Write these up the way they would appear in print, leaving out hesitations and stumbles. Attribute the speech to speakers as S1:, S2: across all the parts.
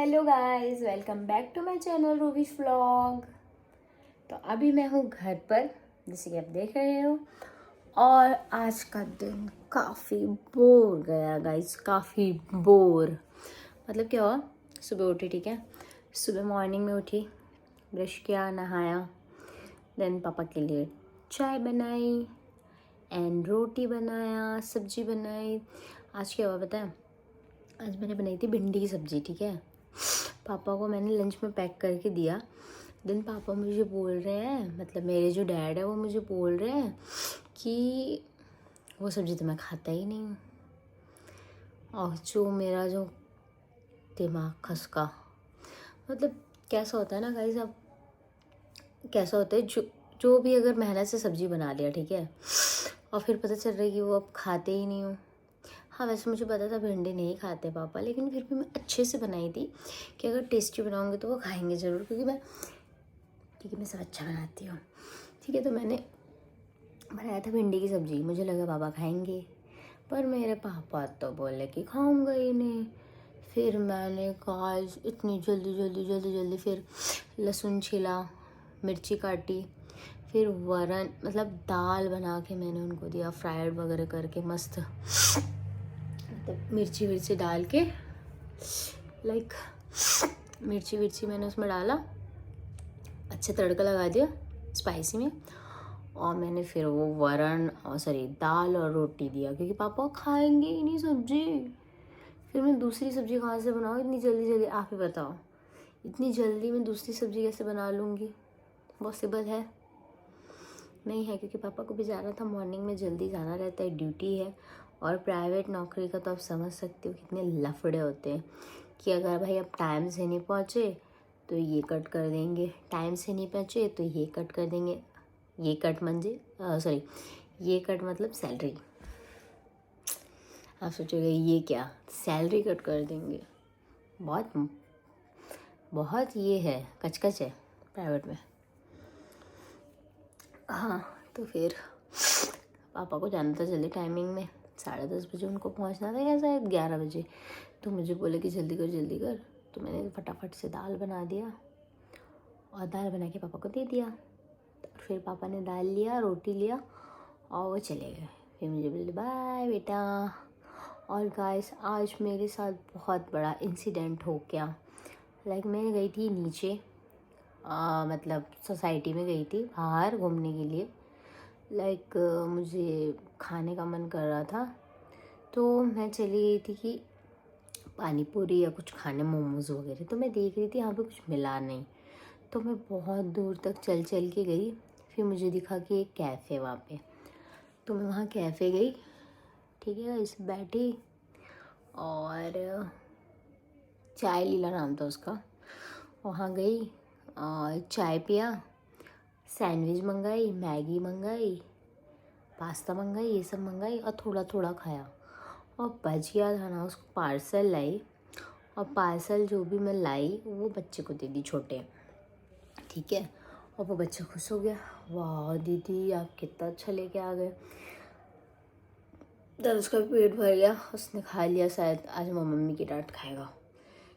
S1: Hello guys, welcome back to my channel Ruby's vlog. तो अभी मैं हूँ घर पर, जैसे कि आप देख रहे हो। और आज का दिन काफ़ी बोर गया गाइस, काफ़ी बोर। मतलब क्या हुआ, सुबह उठी, ठीक है। सुबह मॉर्निंग में उठी, ब्रश किया, नहाया, देन पापा के लिए चाय बनाई एंड रोटी बनाया, सब्जी बनाई। आज क्या हुआ पता है, आज मैंने बनाई थी भिंडी की सब्ज़ी, ठीक है। पापा को मैंने लंच में पैक करके दिया। देन पापा मुझे बोल रहे हैं, मतलब मेरे जो डैड है वो मुझे बोल रहे हैं कि वो सब्ज़ी तो मैं खाता ही नहीं हूँ। और जो मेरा जो दिमाग खसका, मतलब कैसा होता है ना गाइस, अब कैसा होता है, जो भी अगर मेहनत से सब्ज़ी बना लिया, ठीक है, और फिर पता चल रहा है कि वो अब खाते ही नहीं हूँ। हाँ, वैसे मुझे पता था भिंडी नहीं खाते पापा, लेकिन फिर भी मैं अच्छे से बनाई थी कि अगर टेस्टी बनाऊँगी तो वो खाएंगे ज़रूर, क्योंकि मैं सब अच्छा बनाती हूँ, ठीक है। तो मैंने बनाया था भिंडी की सब्ज़ी, मुझे लगा पापा खाएंगे, पर मेरे पापा तो बोले कि खाऊंगा ही नहीं। फिर मैंने कहा इतनी जल्दी फिर लहसुन छिला, मिर्ची काटी, फिर वरण मतलब दाल बना के मैंने उनको दिया, फ्राइड वगैरह करके मस्त, मतलब मिर्ची डाल के, लाइक मिर्ची मैंने उसमें डाला, अच्छा तड़का लगा दिया स्पाइसी में। और मैंने फिर वो वरण और दाल और रोटी दिया, क्योंकि पापा खाएंगे ही नहीं सब्जी। फिर मैं दूसरी सब्जी कहाँ से बनाऊँ इतनी जल्दी, आप ही बताओ, इतनी जल्दी मैं दूसरी सब्जी कैसे बना लूँगी? पॉसिबल है? नहीं है, क्योंकि पापा को भी जाना था, मॉर्निंग में जल्दी जाना रहता है, ड्यूटी है। और प्राइवेट नौकरी का तो आप समझ सकते हो कितने लफड़े होते हैं, कि अगर भाई आप टाइम से नहीं पहुँचे तो ये कट कर देंगे, टाइम से नहीं पहुँचे तो ये कट कर देंगे। ये कट ये कट मतलब सैलरी। आप सोचोगे ये क्या, सैलरी कट कर देंगे? बहुत ये है, कचकच है प्राइवेट में। हाँ, तो फिर पापा को जाना था जल्दी टाइमिंग में, 10:30 बजे उनको पहुंचना था या शायद 11 बजे। तो मुझे बोले कि जल्दी कर। तो मैंने फटाफट से दाल बना दिया और दाल बना के पापा को दे दिया। तो फिर पापा ने दाल लिया, रोटी लिया और वो चले गए। फिर मुझे बोले बाय बेटा। और गाइस, आज मेरे साथ बहुत बड़ा इंसिडेंट हो गया। लाइक मैं गई थी नीचे, मतलब सोसाइटी में गई थी बाहर घूमने के लिए। लाइक मुझे खाने का मन कर रहा था, तो मैं चली गई थी कि पानी पूरी या कुछ खाने, मोमोज़ वगैरह। तो मैं देख रही थी यहाँ पे कुछ मिला नहीं, तो मैं बहुत दूर तक चल के गई। फिर मुझे दिखा कि एक कैफ़े वहाँ पे, तो मैं वहाँ कैफ़े गई, ठीक है। इस बैठी और चाय लीला नाम था उसका, वहाँ गई और चाय पिया, सैंडविच मंगाई, मैगी मंगाई, पास्ता मंगाई, ये सब मंगाई और थोड़ा थोड़ा खाया। और बच गया था ना, उसको पार्सल लाई, और पार्सल जो भी मैं लाई वो बच्चे को दे दी, छोटे, ठीक है। और वो बच्चा खुश हो गया, वाह दीदी आप कितना अच्छा लेके आ गए। तब उसका पेट भर गया, उसने खा लिया। शायद आज वो मम्मी की डांट खाएगा,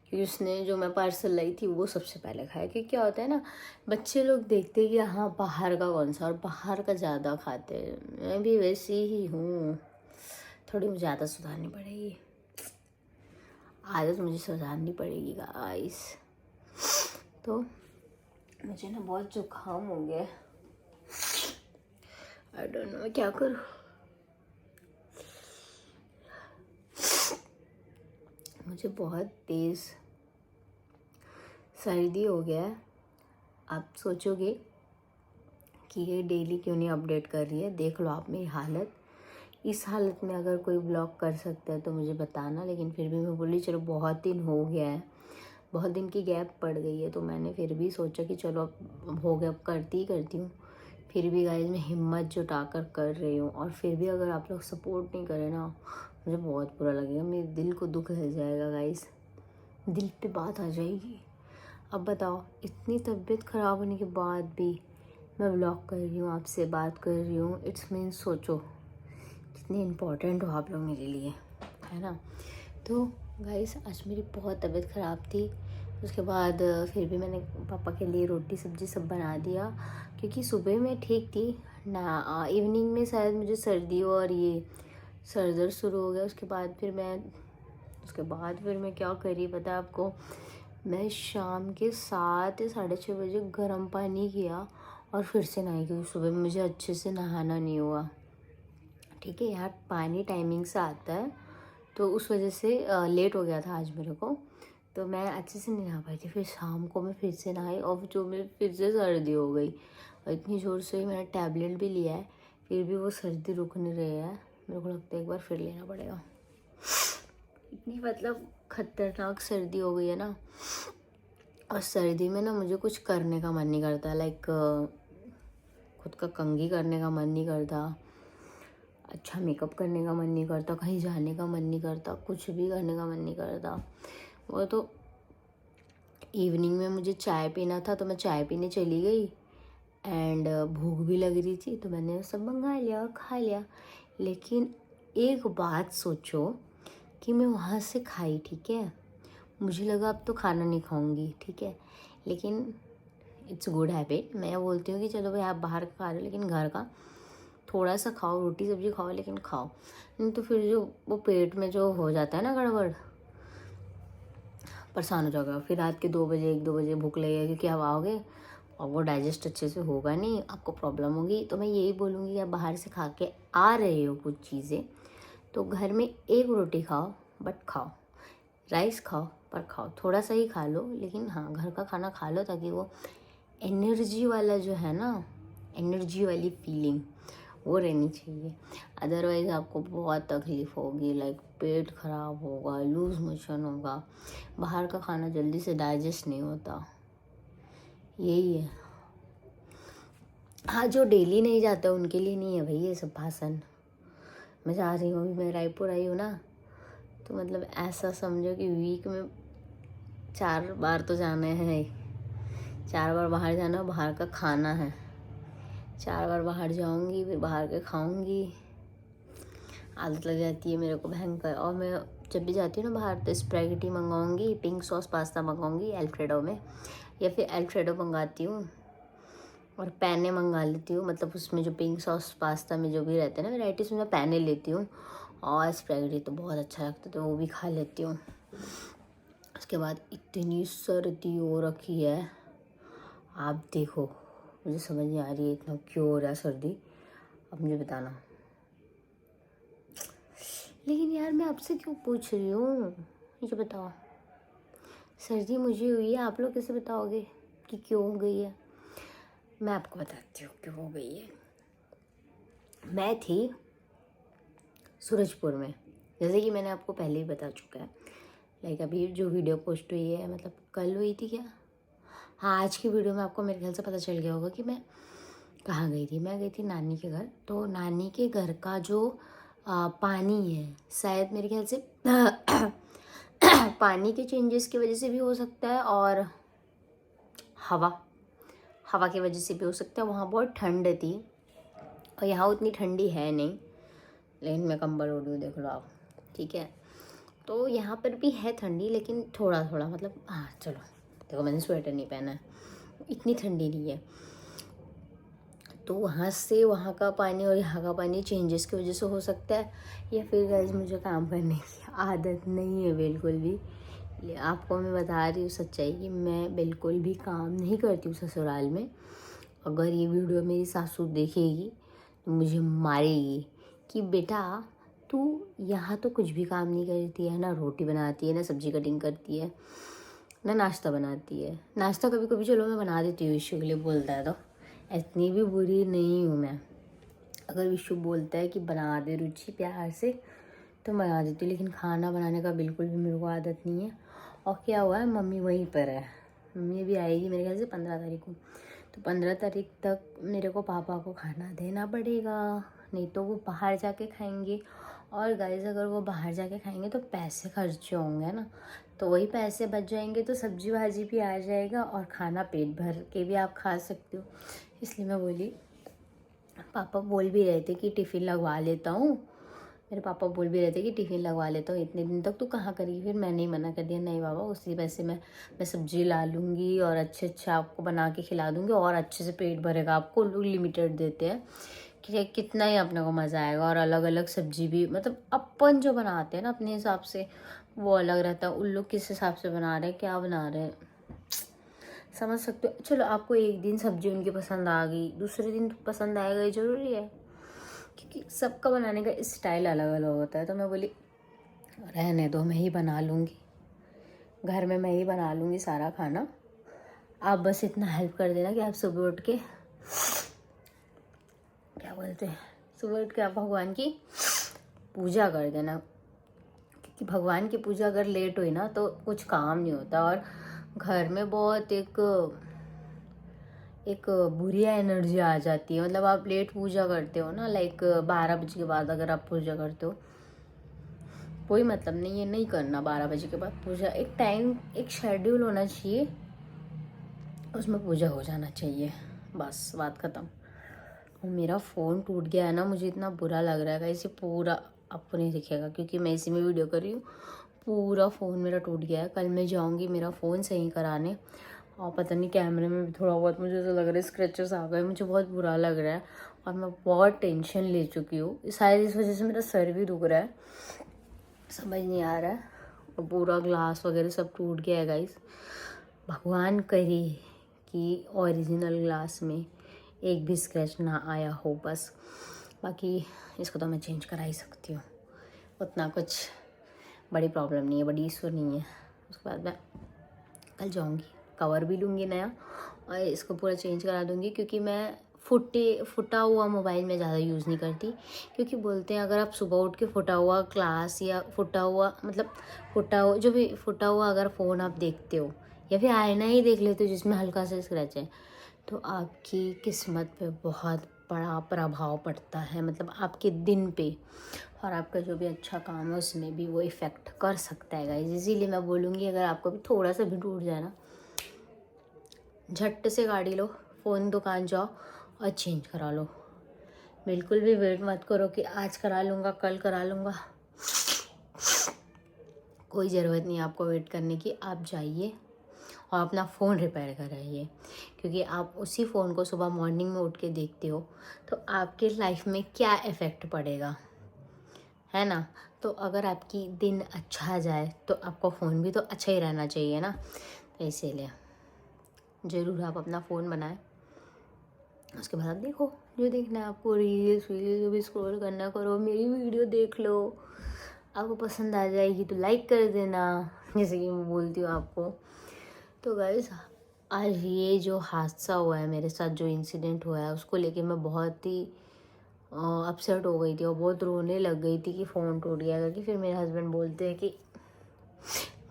S1: क्योंकि उसने जो मैं पार्सल लाई थी वो सबसे पहले खाया। क्योंकि क्या होता है ना, बच्चे लोग देखते हैं कि हाँ बाहर का कौन सा, और बाहर का ज़्यादा खाते हैं। मैं भी वैसी ही हूँ, थोड़ी मुझे आदत सुधारनी पड़ेगी, मुझे सुधारनी पड़ेगी गाइस। तो मुझे ना बहुत जुकाम हो गया, आई डोंट नो क्या करूँ। मुझे बहुत तेज़ सर्दी हो गया है। आप सोचोगे कि ये डेली क्यों नहीं अपडेट कर रही है, देख लो आप मेरी हालत। इस हालत में अगर कोई ब्लॉग कर सकता है तो मुझे बताना, लेकिन फिर भी मैं बोली चलो बहुत दिन हो गया है, बहुत दिन की गैप पड़ गई है, तो मैंने फिर भी सोचा कि चलो अब हो गया, अब करती हूँ। फिर भी गाइस मैं हिम्मत जुटाकर कर रही हूँ, और फिर भी अगर आप लोग सपोर्ट नहीं करें ना, मुझे बहुत बुरा लगेगा, मेरे दिल को दुख लग जाएगा गाइस, दिल पे बात आ जाएगी। अब बताओ, इतनी तबीयत ख़राब होने के बाद भी मैं व्लॉग कर रही हूँ, आपसे बात कर रही हूँ। इट्स मीन्स सोचो कितनी इम्पोर्टेंट हो आप लोग मेरे लिए, है ना। तो गाइस आज मेरी बहुत तबीयत ख़राब थी, उसके बाद फिर भी मैंने पापा के लिए रोटी सब्जी सब बना दिया, क्योंकि सुबह में ठीक थी ना, इवनिंग में शायद मुझे सर्दी और ये सर दर्द शुरू हो गया। उसके बाद फिर मैं क्या करी पता है आपको, मैं शाम के 7 या 6:30 बजे गर्म पानी किया और फिर से नहाई, क्योंकि सुबह में मुझे अच्छे से नहाना नहीं हुआ। ठीक है, यहाँ पानी टाइमिंग से आता है, तो उस वजह से लेट हो गया था आज मेरे को, तो मैं अच्छे से नहीं नहा पाई थी। फिर शाम को मैं फिर से नहाई और जो मेरे फिर से सर्दी हो गई, और इतनी ज़ोर से मैंने टैबलेट भी लिया है, फिर भी वो सर्दी रुक नहीं रही है। मेरे को लगता है एक बार फिर लेना पड़ेगा। इतनी मतलब खतरनाक सर्दी हो गई है ना, और सर्दी में ना मुझे कुछ करने का मन नहीं करता, लाइक खुद का कंघी करने का मन नहीं करता, अच्छा मेकअप करने का मन नहीं करता, कहीं जाने का मन नहीं करता, कुछ भी करने का मन नहीं करता। वो तो इवनिंग में मुझे चाय पीना था, तो मैं चाय पीने चली गई, एंड भूख भी लग रही थी, तो मैंने सब मंगा लिया और खा लिया। लेकिन एक बात सोचो कि मैं वहाँ से खाई, ठीक है, मुझे लगा अब तो खाना नहीं खाऊंगी, ठीक है, लेकिन इट्स गुड हैबिट, मैं बोलती हूँ कि चलो भाई आप बाहर का खा रहे हो, लेकिन घर का थोड़ा सा खाओ, रोटी सब्जी खाओ, लेकिन खाओ, नहीं तो फिर जो वो पेट में जो हो जाता है ना गड़बड़, परेशान हो जाओगे। फिर रात के 2 बजे 1-2 बजे भूख लगेगी, क्योंकि आप आओगे और वो डाइजेस्ट अच्छे से होगा नहीं, आपको प्रॉब्लम होगी। तो मैं यही बोलूँगी कि आप बाहर से खा के आ रहे हो कुछ चीज़ें, तो घर में एक रोटी खाओ, बट खाओ, राइस खाओ पर खाओ, थोड़ा सा ही खा लो, लेकिन हाँ घर का खाना खा लो, ताकि वो एनर्जी वाला जो है ना, एनर्जी वाली फीलिंग वो रहनी चाहिए। अदरवाइज़ आपको बहुत तकलीफ़ होगी, लाइक पेट खराब होगा, लूज़ मोशन होगा, बाहर का खाना जल्दी से डाइजेस्ट नहीं होता, यही है। हाँ, जो डेली नहीं जाता उनके लिए नहीं है भाई ये सब भाषण। मैं जा रही हूँ, अभी मैं रायपुर आई हूँ ना, तो मतलब ऐसा समझो कि वीक में 4 बार तो जाना है, 4 बार बाहर जाना, बाहर का खाना है, 4 बार बाहर जाऊंगी, फिर बाहर के खाऊंगी, आदत लग जाती है मेरे को भयंकर। और मैं जब भी जाती हूँ ना बाहर, तो स्पैगेटी मंगाऊंगी, पिंक सॉस पास्ता मंगाऊंगी अल्फ्रेडो में, या फिर अल्फ्रेडो मंगाती हूँ और पैने मंगा लेती हूँ, मतलब उसमें जो पिंक सॉस पास्ता में जो भी रहते हैं ना वेराइटीज, में मैं पैने लेती हूँ, और स्पैगेटी तो बहुत अच्छा लगता है, तो वो भी खा लेती हूँ। उसके बाद इतनी सर्दी हो रखी है, आप देखो, मुझे समझ नहीं आ रही है इतना क्यों हो रहा है सर्दी, अब मुझे बताना। लेकिन यार मैं आपसे क्यों पूछ रही हूँ, ये बताओ, सर्दी मुझे हुई है, आप लोग कैसे बताओगे कि क्यों हो गई है? मैं आपको बताती हूँ क्यों हो गई है। मैं थी सूरजपुर में, जैसे कि मैंने आपको पहले ही बता चुका है, लाइक अभी जो वीडियो पोस्ट हुई है, मतलब कल हुई थी क्या, हाँ आज की वीडियो में आपको मेरे ख्याल से पता चल गया होगा कि मैं कहाँ गई थी। मैं गई थी नानी के घर, तो नानी के घर का जो पानी है, शायद मेरे ख्याल से पानी के चेंजेस की वजह से भी हो सकता है, और हवा की वजह से भी हो सकता है। वहाँ बहुत ठंड थी और यहाँ उतनी ठंडी है नहीं, लेकिन मैं कंबल ओढ़ी हूँ, देख लो आप, ठीक है। तो यहाँ पर भी है ठंडी, लेकिन थोड़ा थोड़ा, मतलब हाँ चलो, देखो मैंने स्वेटर नहीं पहना है, इतनी ठंडी नहीं है। तो वहाँ से वहाँ का पानी और यहाँ का पानी चेंजेस की वजह से हो सकता है, या फिर गाइस मुझे काम करने की आदत नहीं है बिल्कुल भी। आपको मैं बता रही हूँ सच्चाई कि मैं बिल्कुल भी काम नहीं करती हूँ ससुराल में। अगर ये वीडियो मेरी सासू देखेगी तो मुझे मारेगी कि बेटा तू यहाँ तो कुछ भी काम नहीं करती है, ना रोटी बनाती है, ना सब्जी कटिंग करती है, ना नाश्ता बनाती है। नाश्ता कभी कभी चलो मैं बना देती हूँ, विशु के लिए बोलता है तो, इतनी भी बुरी नहीं हूँ मैं। अगर विशु बोलता है कि बना दे रुचि प्यार से, तो बना देती हूँ, लेकिन खाना बनाने का बिल्कुल भी मेरे को आदत नहीं है। और क्या हुआ है, मम्मी वहीं पर है, मम्मी भी आएगी मेरे ख्याल से 15 तारीख को, तो 15 तारीख तक मेरे को पापा को खाना देना पड़ेगा, नहीं तो वो बाहर जाके खाएंगे। और गाइस अगर वो बाहर जाके खाएंगे तो पैसे खर्चे होंगे ना, तो वही पैसे बच जाएंगे, तो सब्जी भाजी भी आ जाएगा और खाना पेट भर के भी आप खा सकते हो। इसलिए मैं बोली, पापा बोल भी रहे थे कि टिफ़िन लगवा लेता हूँ मेरे पापा बोल भी रहे थे कि टिफ़िन लगवा लेता हूँ, इतने दिन तक तू कहाँ करेगी। फिर मैंने ही मना कर दिया, नहीं बाबा उसी पैसे में मैं सब्जी ला लूँगी और अच्छे आपको बना के खिला दूँगी और अच्छे से पेट भरेगा। आपको लोग लिमिटेड देते हैं कि कितना ही अपने को मज़ा आएगा। और अलग अलग सब्जी भी मतलब अपन जो बनाते हैं ना अपने हिसाब से वो अलग रहता है। उन लोग किस हिसाब से बना रहे हैं, क्या बना रहे हैं, समझ सकते हो। चलो आपको एक दिन सब्जी उनकी पसंद आ गई, दूसरे दिन पसंद आएगा, ये ज़रूरी है, क्योंकि सबका बनाने का स्टाइल अलग अलग होता है। तो मैं बोली रहने दो, मैं ही बना लूँगी, घर में मैं ही बना लूँगी सारा खाना। आप बस इतना हेल्प कर देना कि आप सुबह उठ के क्या बोलते हैं, सुबह उठ के आप भगवान की पूजा कर देना, क्योंकि भगवान की पूजा अगर लेट हुई ना तो कुछ काम नहीं होता। और घर में बहुत एक बुरी एनर्जी आ जाती है। मतलब आप लेट पूजा करते हो ना, लाइक 12 बजे के बाद अगर आप पूजा करते हो, कोई मतलब नहीं है, नहीं करना 12 बजे के बाद पूजा। एक टाइम, एक शेड्यूल होना चाहिए, उसमें पूजा हो जाना चाहिए, बस बात ख़त्म। और मेरा फ़ोन टूट गया है ना, मुझे इतना बुरा लग रहा है। इसे पूरा आपको नहीं दिखेगा क्योंकि मैं इसी में वीडियो कर रही हूँ। पूरा फ़ोन मेरा टूट गया है। कल मैं जाऊँगी मेरा फ़ोन सही कराने, और पता नहीं कैमरे में भी थोड़ा बहुत मुझे ऐसा लग रहा है स्क्रैचेस आ गए। मुझे बहुत बुरा लग रहा है और मैं बहुत टेंशन ले चुकी हूँ। शायद इस वजह से मेरा सर भी दुख रहा है, समझ नहीं आ रहा है। और पूरा ग्लास वगैरह सब टूट गया है गाइस। भगवान करे कि ओरिजिनल ग्लास में एक भी स्क्रैच ना आया हो बस। बाकी इसको तो मैं चेंज करा ही सकती हूँ, उतना कुछ बड़ी प्रॉब्लम नहीं है, बड़ी इशू नहीं है। उसके बाद मैं कल जाऊँगी, कवर भी लूँगी नया और इसको पूरा चेंज करा दूँगी, क्योंकि मैं फुटा हुआ मोबाइल में ज़्यादा यूज़ नहीं करती। क्योंकि बोलते हैं अगर आप सुबह उठ के फुटा हुआ ग्लास या फुटा हुआ अगर फ़ोन आप देखते हो या फिर आईना ही देख लेते हो जिसमें हल्का सा स्क्रैच है, तो आपकी किस्मत पे बहुत बड़ा प्रभाव पड़ता है, मतलब आपके दिन पे, और आपका जो भी अच्छा काम है उसमें भी वो इफ़ेक्ट कर सकता है गाइस। इसीलिए मैं बोलूँगी अगर आपको भी थोड़ा सा भी टूट जाए ना, झट से गाड़ी लो, फ़ोन दुकान जाओ और चेंज करा लो। बिल्कुल भी वेट मत करो कि आज करा लूँगा, कल करा लूँगा। कोई ज़रूरत नहीं है आपको वेट करने की। आप जाइए और अपना फ़ोन रिपेयर कराइए, क्योंकि आप उसी फ़ोन को सुबह मॉर्निंग में उठ के देखते हो तो आपके लाइफ में क्या इफ़ेक्ट पड़ेगा, है ना। तो अगर आपकी दिन अच्छा जाए तो आपका फ़ोन भी तो अच्छा ही रहना चाहिए ना। तो इसीलिए ज़रूर आप अपना फ़ोन बनाएं। उसके बाद आप देखो जो देखना है आपको, रील्स जो भी स्क्रॉल करना करो, मेरी वीडियो देख लो, आपको पसंद आ जाएगी तो लाइक कर देना, जैसे कि मैं बोलती हूँ आपको। तो गाइस आज ये जो हादसा हुआ है मेरे साथ, जो इंसिडेंट हुआ है, उसको लेके मैं बहुत ही अपसेट हो गई थी और बहुत रोने लग गई थी कि फ़ोन टूट गया। क्योंकि फिर मेरे हस्बैंड बोलते हैं कि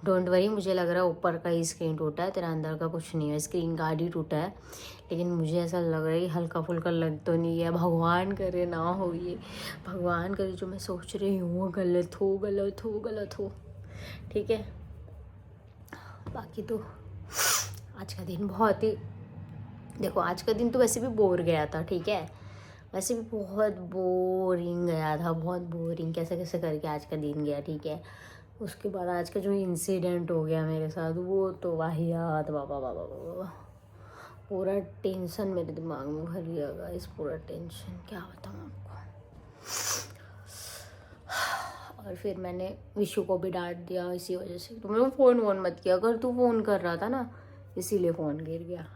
S1: डोंट वरी, मुझे लग रहा है ऊपर का ही स्क्रीन टूटा है, तेरा अंदर का कुछ नहीं है, स्क्रीन गार्ड ही टूटा है। लेकिन मुझे ऐसा लग रहा है कि हल्का फुल्का लग तो नहीं है। भगवान करे ना हो ये, भगवान करे जो मैं सोच रही हूँ वो गलत हो। ठीक है, बाकी तो आज का दिन बहुत ही, देखो आज का दिन तो वैसे भी बोर गया था, ठीक है, वैसे भी बहुत बोरिंग गया था, बहुत बोरिंग कैसे कैसे करके आज का दिन गया, ठीक है। उसके बाद आज का जो इंसिडेंट हो गया मेरे साथ वो तो वाहियात, बाबा बाबा बाबा, पूरा टेंशन मेरे दिमाग में भर गया गाइस, पूरा टेंशन, क्या बताऊँ आपको। और फिर मैंने विशु को भी डांट दिया इसी वजह से, तो मैं फ़ोन वोन मत किया अगर तू फ़ोन कर रहा था ना, इसीलिए फ़ोन गिर गया,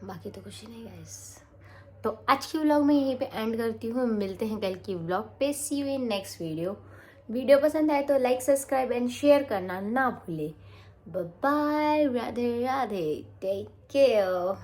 S1: बाकी तो कुछ नहीं गाइस। तो आज की व्लॉग मैं यहीं पे एंड करती हूँ, मिलते हैं कल की व्लॉग पे, सी यू इन नेक्स्ट वीडियो पसंद आए तो लाइक सब्सक्राइब एंड शेयर करना ना भूले। Bye bye, Radhe Radhe, take care.